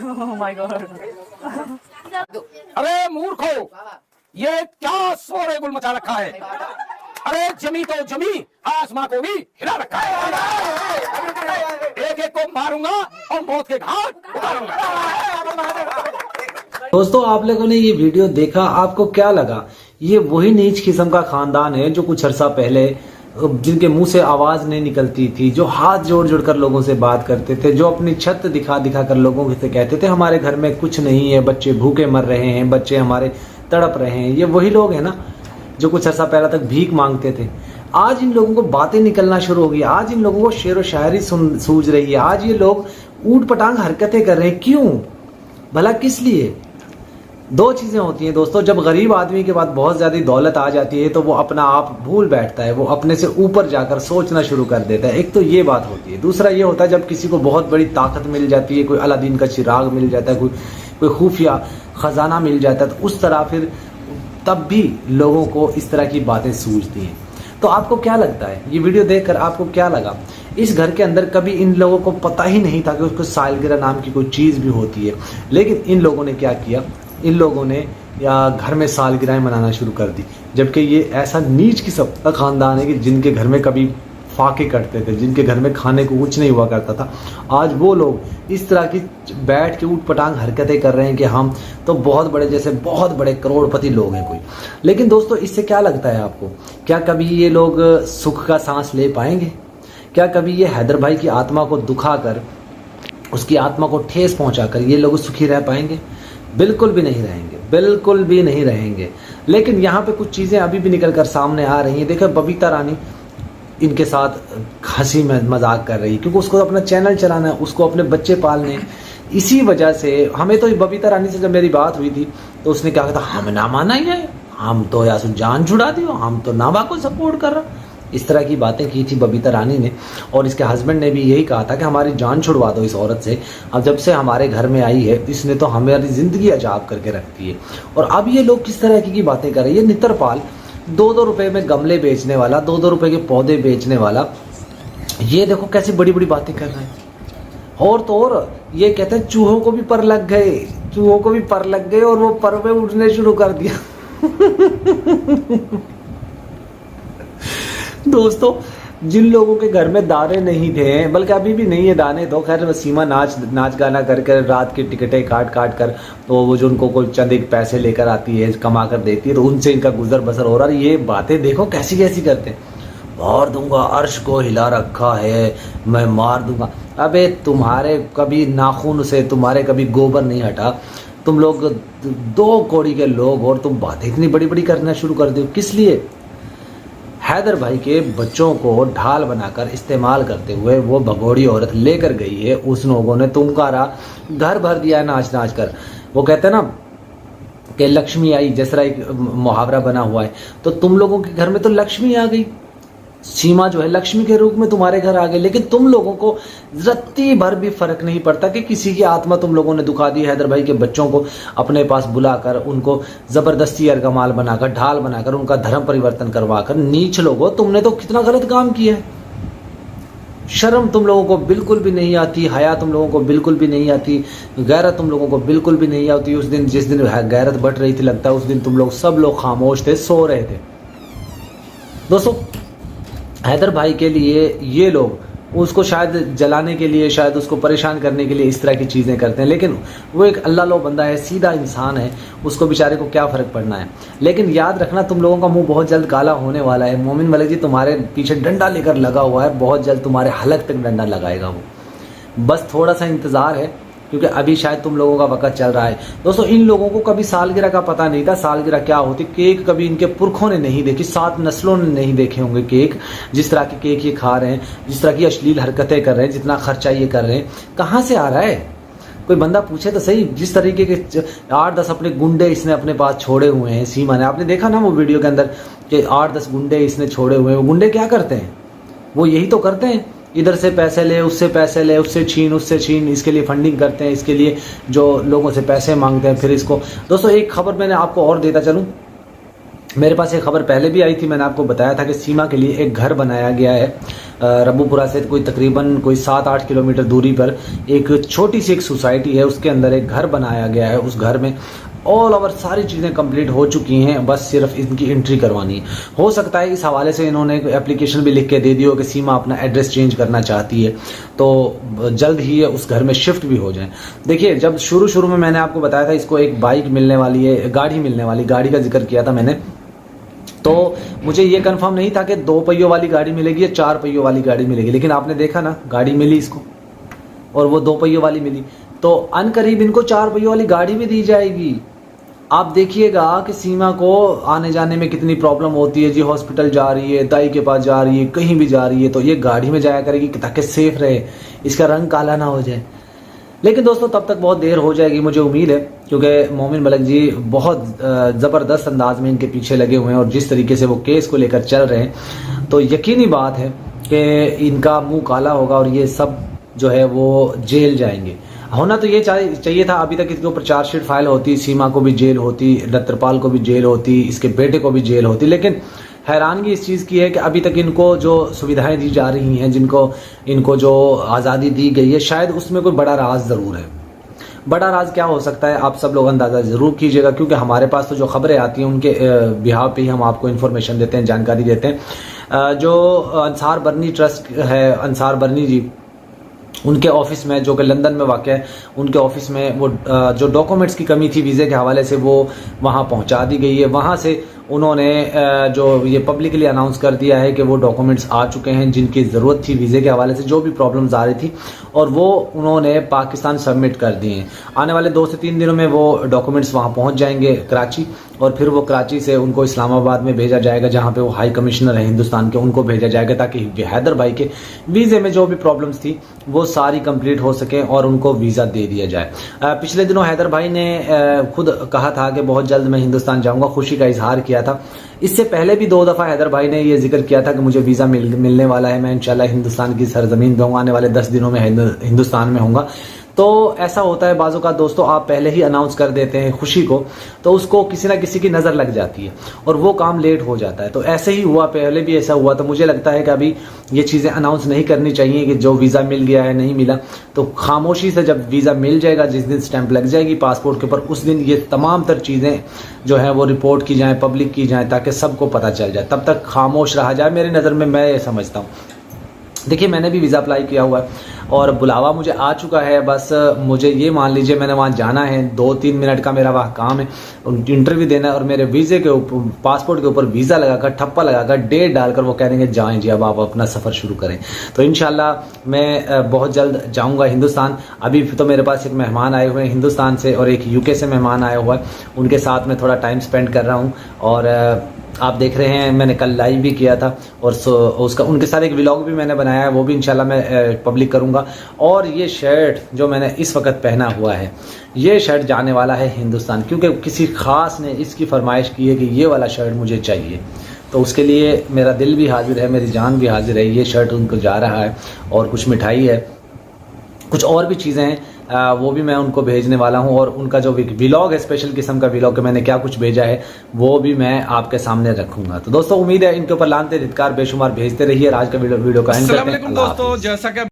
My God. अरे मूर्खो, ये क्या शोर गुल मचा रखा है? अरे जमी तो जमी, आसमां को भी हिला रखा है। एक एक को मारूंगा और मौत के घाट उतारूंगा। दोस्तों, आप लोगों ने ये वीडियो देखा, आपको क्या लगा? ये वही नीच किस्म का खानदान है जो कुछ अरसा पहले, जिनके मुंह से आवाज नहीं निकलती थी, जो हाथ जोड़ जोड़ कर लोगों से बात करते थे, जो अपनी छत दिखा दिखा कर लोगों से कहते थे हमारे घर में कुछ नहीं है, बच्चे भूखे मर रहे हैं, बच्चे हमारे तड़प रहे हैं। ये वही लोग हैं ना जो कुछ अरसा पहले तक भीख मांगते थे। आज इन लोगों को बातें निकलना शुरू हो गई, आज इन लोगों को शेर व शायरी सूझ रही है, आज ये लोग ऊट पटांग हरकतें कर रहे हैं। क्यों भला, किस लिए? दो चीजें होती हैं दोस्तों, जब गरीब आदमी के पास बहुत ज्यादा दौलत आ जाती है तो वो अपना आप भूल बैठता है, वो अपने से ऊपर जाकर सोचना शुरू कर देता है। एक तो ये बात होती है। दूसरा ये होता है जब किसी को बहुत बड़ी ताकत मिल जाती है, कोई अलादीन का चिराग मिल जाता है, कोई खुफिया खजाना मिल जाता है, तो उस तरह फिर तब भी लोगों को इस तरह की बातें सूझती हैं। तो आपको क्या लगता है, ये वीडियो देखकर आपको क्या लगा? इस घर के अंदर कभी इन लोगों को पता ही नहीं था कि उसको सालगिरह नाम की कोई चीज़ भी होती है, लेकिन इन लोगों ने क्या किया, इन लोगों ने या घर में सालगिरह मनाना शुरू कर दी। जबकि ये ऐसा नीच किस्म का खानदान है कि जिनके घर में कभी फाके कटते थे, जिनके घर में खाने को कुछ नहीं हुआ करता था, आज वो लोग इस तरह की बैठ के ऊट पटांग हरकतें कर रहे हैं कि हम तो बहुत बड़े, जैसे बहुत बड़े करोड़पति लोग हैं कोई। लेकिन दोस्तों, इससे क्या लगता है आपको? क्या कभी ये लोग सुख का सांस ले पाएंगे? क्या कभी ये हैदर भाई की आत्मा को दुखाकर, उसकी आत्मा को ठेस पहुंचाकर ये लोग सुखी रह पाएंगे? बिल्कुल भी नहीं रहेंगे, बिल्कुल भी नहीं रहेंगे। लेकिन यहाँ पे कुछ चीज़ें अभी भी निकल कर सामने आ रही हैं। देखो, बबीता रानी इनके साथ हंसी में मजाक कर रही है क्योंकि उसको अपना चैनल चलाना है, उसको अपने बच्चे पालने हैं। इसी वजह से हमें तो बबीता रानी से जब मेरी बात हुई थी तो उसने क्या कहा था, हमें ना माना ही है, हम तो या जान छुड़ा दियो, हम तो नाबा को सपोर्ट कर रहा। इस तरह की बातें की थी बबीता रानी ने, और इसके हस्बैंड ने भी यही कहा था कि हमारी जान छुड़वा दो इस औरत से। अब जब से हमारे घर में आई है इसने तो हमारी ज़िंदगी अजाब करके रखती है। और अब ये लोग किस तरह की बातें कर रहे हैं? ये नितरपाल 2-2 रुपए में गमले बेचने वाला, 2-2 रुपए के पौधे बेचने वाला, ये देखो कैसी बड़ी बड़ी बातें कर रहे हैं। और तो और ये कहते हैं चूहों को भी पर लग गए, चूहों को भी पर लग गए और वो पर पे उड़ने शुरू कर दिया। दोस्तों, जिन लोगों के घर में दाने नहीं थे, बल्कि अभी भी नहीं है दाने, तो खैर सीमा नाच गाना करके रात की टिकटें काट कर तो वो जो उनको कोई चंद एक पैसे लेकर आती है, कमा कर देती है, तो उनसे इनका गुजर बसर हो रहा है। ये बातें देखो कैसी कैसी करते हैं, मार दूंगा, अर्श को हिला रखा है, मैं मार दूंगा। अबे तुम्हारे कभी नाखून से तुम्हारे कभी गोबर नहीं हटा, तुम लोग 2 कौड़ी के लोग और तुम बातें इतनी बड़ी बड़ी करना शुरू कर दो। किस लिए? हैदर भाई के बच्चों को ढाल बनाकर इस्तेमाल करते हुए वो भगोड़ी औरत लेकर गई है, उस लोगों ने तुमकारा घर भर दिया नाच नाच कर। वो कहते हैं ना कि लक्ष्मी आई, जिस तरह एक मुहावरा बना हुआ है, तो तुम लोगों के घर में तो लक्ष्मी आ गई, सीमा जो है लक्ष्मी के रूप में तुम्हारे घर आ गई। लेकिन तुम लोगों को रत्ती भर भी फर्क नहीं पड़ता कि किसी की आत्मा तुम लोगों ने दुखा दी। हैदर भाई के बच्चों को अपने पास बुलाकर उनको जबरदस्ती अरगमाल बनाकर, ढाल बनाकर, उनका धर्म परिवर्तन करवाकर, नीच लोगों, तुमने तो कितना गलत काम किया है। शर्म तुम लोगों को बिल्कुल भी नहीं आती, हया तुम लोगों को बिल्कुल भी नहीं आती, गैरत तुम लोगों को बिल्कुल भी नहीं आती। उस दिन जिस दिन गैरत बढ़ रही थी, लगता है उस दिन तुम लोग सब लोग खामोश थे, सो रहे थे। दोस्तों, हैदर भाई के लिए ये लोग उसको शायद जलाने के लिए, शायद उसको परेशान करने के लिए इस तरह की चीज़ें करते हैं, लेकिन वो एक अल्लाह लो बंदा है, सीधा इंसान है, उसको बेचारे को क्या फ़र्क पड़ना है। लेकिन याद रखना, तुम लोगों का मुंह बहुत जल्द काला होने वाला है। मोमिन मलिक जी तुम्हारे पीछे डंडा लेकर लगा हुआ है, बहुत जल्द तुम्हारे हलक तक डंडा लगाएगा वो। बस थोड़ा सा इंतज़ार है, क्योंकि अभी शायद तुम लोगों का वक्त चल रहा है। दोस्तों, इन लोगों को कभी सालगिरह का पता नहीं था, सालगिरह क्या होती, केक कभी इनके पुरखों ने नहीं देखी, 7 नस्लों ने नहीं देखे होंगे केक। जिस तरह के केक ये खा रहे हैं, जिस तरह की अश्लील हरकतें कर रहे हैं, जितना खर्चा ये कर रहे हैं, कहाँ से आ रहा है? कोई बंदा पूछे तो सही। जिस तरीके के 8-10 अपने गुंडे इसने अपने पास छोड़े हुए हैं, सीमा ने, आपने देखा ना वो वीडियो के अंदर कि 8-10 गुंडे इसने छोड़े हुए हैं। वो गुंडे क्या करते हैं? वो यही तो करते हैं, इधर से पैसे ले, उससे पैसे ले, उससे छीन, इसके लिए फंडिंग करते हैं, इसके लिए जो लोगों से पैसे मांगते हैं, फिर इसको। दोस्तों, एक खबर मैंने आपको और देता चलूं, मेरे पास एक खबर पहले भी आई थी, मैंने आपको बताया था कि सीमा के लिए एक घर बनाया गया है रब्बूपुरा से कोई तकरीबन कोई 7-8 किलोमीटर दूरी पर एक छोटी सी एक सोसाइटी है, उसके अंदर एक घर बनाया गया है। उस घर में ऑल ओवर सारी चीज़ें कंप्लीट हो चुकी हैं, बस सिर्फ इनकी एंट्री करवानी है। हो सकता है इस हवाले से इन्होंने एप्लीकेशन भी लिख के दे दी हो कि सीमा अपना एड्रेस चेंज करना चाहती है, तो जल्द ही उस घर में शिफ्ट भी हो जाए। देखिए, जब शुरू में मैंने आपको बताया था इसको एक बाइक मिलने वाली है, गाड़ी मिलने वाली, गाड़ी का जिक्र किया था मैंने, तो मुझे ये कंफर्म नहीं था कि 2 पहियों वाली गाड़ी मिलेगी या 4 पहियों वाली गाड़ी मिलेगी, लेकिन आपने देखा ना, गाड़ी मिली इसको और वो 2 पहियों वाली मिली, तो अनकरीब इनको 4 पहियों वाली गाड़ी भी दी जाएगी। आप देखिएगा कि सीमा को आने जाने में कितनी प्रॉब्लम होती है जी, हॉस्पिटल जा रही है, दाई के पास जा रही है, कहीं भी जा रही है, तो ये गाड़ी में जाया करेगी ताकि सेफ रहे, इसका रंग काला ना हो जाए। लेकिन दोस्तों तब तक बहुत देर हो जाएगी, मुझे उम्मीद है, क्योंकि मोमिन मलिक जी बहुत ज़बरदस्त अंदाज में इनके पीछे लगे हुए हैं और जिस तरीके से वो केस को लेकर चल रहे हैं, तो यकीनी बात है कि इनका मुंह काला होगा और ये सब जो है वो जेल जाएंगे। होना तो ये चाहिए था, अभी तक इसके ऊपर चार्जशीट फाइल होती, सीमा को भी जेल होती, नत्रपाल को भी जेल होती, इसके बेटे को भी जेल होती, लेकिन हैरानगी इस चीज़ की है कि अभी तक इनको जो सुविधाएं दी जा रही हैं, इनको जो आज़ादी दी गई है, शायद उसमें कोई बड़ा राज ज़रूर है। बड़ा राज क्या हो सकता है, आप सब लोग अंदाज़ा ज़रूर कीजिएगा, क्योंकि हमारे पास तो जो खबरें आती हैं उनके बिहाव पे ही हम आपको इन्फॉर्मेशन देते हैं, जानकारी देते हैं। जो अंसार बरनी ट्रस्ट है, अंसार बरनी जी, उनके ऑफिस में, जो कि लंदन में वाक़ है, उनके ऑफिस में वो जो डॉक्यूमेंट्स की कमी थी वीज़े के हवाले से, वो वहाँ पहुँचा दी गई है। वहाँ से उन्होंने जो ये पब्लिकली अनाउंस कर दिया है कि वो डॉक्यूमेंट्स आ चुके हैं जिनकी ज़रूरत थी वीज़े के हवाले से, जो भी प्रॉब्लम्स आ रही थी, और वो उन्होंने पाकिस्तान सबमिट कर दिए हैं। आने वाले 2 से 3 दिनों में वो डॉक्यूमेंट्स वहाँ पहुँच जाएंगे कराची, और फिर वो कराची से उनको इस्लामाबाद में भेजा जाएगा, जहाँ पे वो हाई कमिश्नर है हिंदुस्तान के, उनको भेजा जाएगा ताकि हैदर भाई के वीज़े में जो भी प्रॉब्लम्स थी वो सारी कंप्लीट हो सकें और उनको वीज़ा दे दिया जाए। पिछले दिनों हैदर भाई ने खुद कहा था कि बहुत जल्द मैं हिंदुस्तान जाऊँगा, खुशी का इजहार किया था। इससे पहले भी 2 दफ़ा हैदर भाई ने ये जिक्र किया था कि मुझे वीज़ा मिलने वाला है, मैं इंशाल्लाह हिंदुस्तान की सरजमीन पे हूँ, आने वाले 10 दिनों में हिंदुस्तान में होऊंगा। तो ऐसा होता है बाज़ों का दोस्तों, आप पहले ही अनाउंस कर देते हैं खुशी को, तो उसको किसी ना किसी की नज़र लग जाती है और वो काम लेट हो जाता है। तो ऐसे ही हुआ, पहले भी ऐसा हुआ। तो मुझे लगता है कि अभी ये चीज़ें अनाउंस नहीं करनी चाहिए कि जो वीज़ा मिल गया है, नहीं मिला, तो खामोशी से जब वीज़ा मिल जाएगा, जिस दिन स्टैंप लग जाएगी पासपोर्ट के ऊपर, उस दिन ये तमाम तर चीज़ें जो है वो रिपोर्ट की जाएँ, पब्लिक की जाएँ, ताकि सबको पता चल जाए। तब तक खामोश रहा जाए, मेरी नज़र में, मैं ये समझता हूँ। देखिए, मैंने भी वीज़ा अप्लाई किया हुआ है और बुलावा मुझे आ चुका है। बस मुझे ये मान लीजिए मैंने वहाँ जाना है, 2-3 मिनट का मेरा वहाँ काम है, इंटरव्यू देना है, और मेरे वीज़े के ऊपर, पासपोर्ट के ऊपर वीज़ा लगाकर, ठप्पा लगाकर, डेट डालकर वो कह देंगे जाएँ जी, अब आप अपना सफ़र शुरू करें। तो इंशाल्लाह मैं बहुत जल्द जाऊँगा हिंदुस्तान। अभी तो मेरे पास एक मेहमान आए हुए हैं हिंदुस्तान से और एक यूके से मेहमान आया हुआ है, उनके साथ में थोड़ा टाइम स्पेंड कर रहा हूँ। और आप देख रहे हैं, मैंने कल लाइव भी किया था और उसका उनके साथ एक व्लॉग भी मैंने बनाया है, वो भी इंशाल्लाह मैं पब्लिक करूंगा। और ये शर्ट जो मैंने इस वक्त पहना हुआ है, ये शर्ट जाने वाला है हिंदुस्तान, क्योंकि किसी ख़ास ने इसकी फरमाइश की है कि ये वाला शर्ट मुझे चाहिए। तो उसके लिए मेरा दिल भी हाजिर है, मेरी जान भी हाजिर है। ये शर्ट उनको जा रहा है और कुछ मिठाई है, कुछ और भी चीज़ें हैं, वो भी मैं उनको भेजने वाला हूं। और उनका जो व्लॉग है, स्पेशल किस्म का व्लॉग, मैंने क्या कुछ भेजा है, वो भी मैं आपके सामने रखूंगा। तो दोस्तों, उम्मीद है इनके ऊपर लानते धिक्कार बेशुमार भेजते रहिए। आज का वीडियो का एंड करते हैं। दोस्तों, जैसा कि